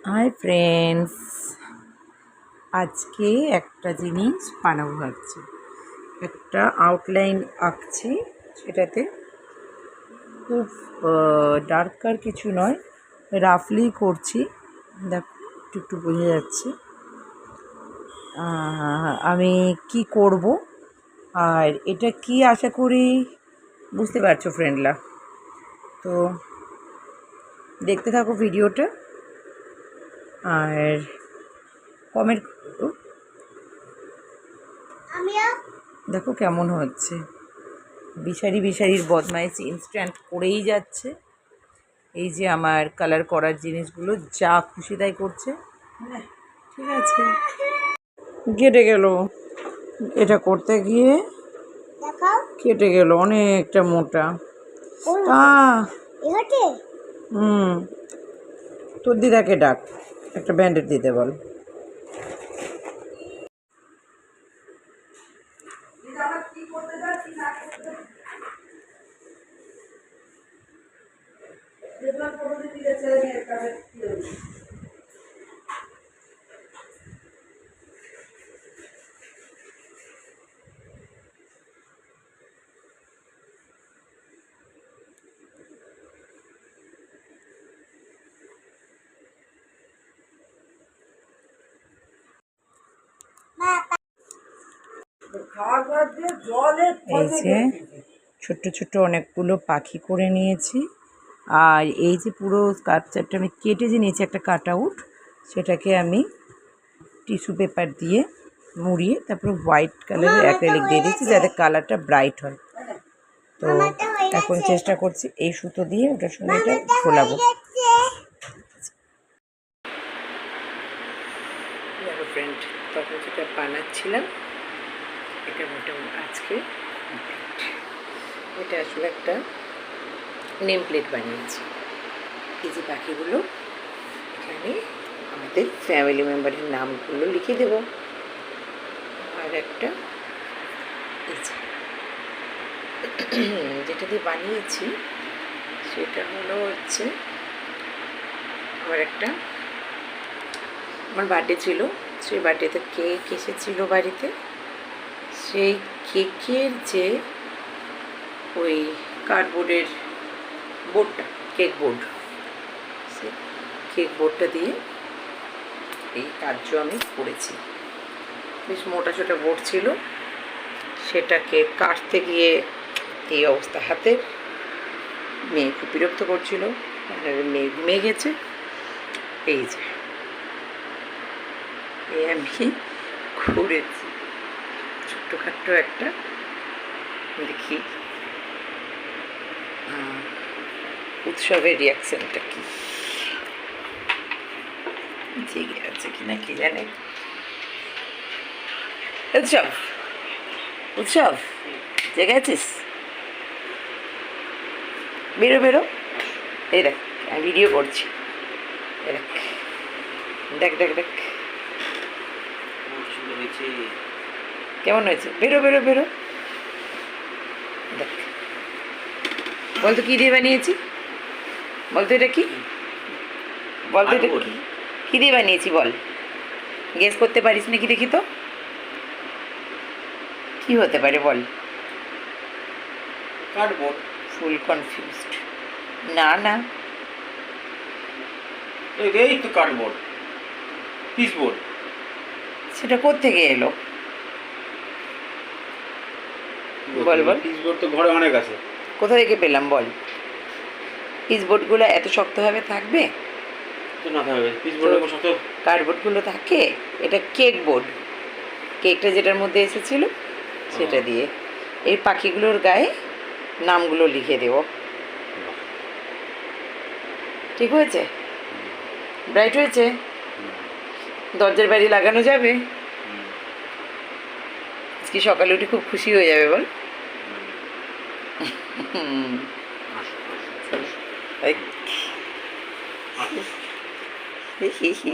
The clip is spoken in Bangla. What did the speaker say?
হাই ফ্রেন্ডস, আজকে একটা জিনিস বানাবো ভাবছি। একটা আউটলাইন আঁকছি, সেটাতে খুব ডার্কার কিছু নয়, রাফলি করছি। দেখো একটু একটু বোঝা যাচ্ছে আমি কি করব, আর এটা কি আশা করি বুঝতে পারছো ফ্রেন্ডরা। তো দেখতে থাকো ভিডিওটা আর কমেন্ট করো, দেখো কেমন হচ্ছে। বিশারির বদমাইশি ইনস্ট্যান্ট করেই যাচ্ছে। এই যে আমার কালার করার জিনিসগুলো যা খুশি তাই করছে। ঠিক আছে, কেটে গেল, এটা করতে গিয়ে কেটে গেল, অনেকটা মোটা। তোর দিদাকে ডাক, একটা ব্যান্ডেড দিতে বল। এই যে ছোট্ট ছোট্ট অনেকগুলো পাখি করে নিয়েছি, আর এই যে পুরো স্কাল্পচারটা আমি কেটে যে নিয়েছি একটা কাট আউট, সেটাকে আমি টিস্যু পেপার দিয়ে মুড়িয়ে তারপরে হোয়াইট কালারের অ্যাক্রিলিক দিয়ে দিচ্ছি যাতে কালারটা ব্রাইট হয়। তো এখন চেষ্টা করছি এই সুতো দিয়ে ওটার সঙ্গে এটা ফোলাবো। ফ্রেন্ড, তখন যেটা বানাচ্ছিলাম এটা মোটামুটি আজকে এটা আসলে একটা নেম প্লেট বানিয়েছি। এই যে পাখিগুলো, এখানে আমাদের ফ্যামিলি মেম্বারের নামগুলো লিখে দেব। আর একটা এই যে যেটা দিয়ে বানিয়েছি সেটা হচ্ছে আমার বার্থডে ছিল, সেই বার্থডেতে কেক এসেছিলো বাড়িতে। সেই কেকের যে ওই কার্ডবোর্ডের বোর্ডটা, কেক বোর্ড, সেই কেক বোর্ডটা দিয়ে এই কার্য আমি করেছি। বেশ মোটা ছোটা বোর্ড ছিল, সেটাকে কাটতে গিয়ে এই অবস্থা হাতের। মেয়ে খুব বিরক্ত করছিল, মেয়ে ঘুমিয়ে গেছে। এই যে এই আমি ঘুরেছি ছোট্টখাট্ট একটা, দেখি উৎসবের রিয়াকশনটা কি, জেগে আছে কিনা কে জানে। উৎসব জেগে আছিস? বেরো বেরো, এই দেখ আমি ভিডিও করছি, দেখ দেখ দেখ দেখ কেমন হয়েছে। বেরো বেরো বেরো, দেখ। বলতো কী দিয়ে বানিয়েছি, বলতো এটা কি, বলতো এটা কী দিয়ে বানিয়েছি বল, গেস করতে পারিস নাকি দেখি তো কি হতে পারে বল। কার্ডবোর্ড। ফুল কনফিউজড। না না, এই তো কার্ডবোর্ড, পিসবোর্ড। সেটা কোত্থেকে এলো বল বল। পিসবোর্ড তো ঘরে অনেক আছে, কোথা থেকে পেলাম বল। পিসবোর্ডগুলো এত শক্তভাবে থাকবে না? থাকবে পিসবোর্ড শক্ত, কার্ডবোর্ডগুলো থাকে। এটা কেক বোর্ড, কেকটা যেটার মধ্যে এসেছিল সেটা দিয়ে এই পাখিগুলোর গায়ে নামগুলো লিখে দেব। ঠিক হয়েছে? ব্রাইট হয়েছে? দরজার বাড়ি লাগানো যাবে কি? সকালে উঠে খুব খুশি হয়ে যাবে বল। হি হি হি।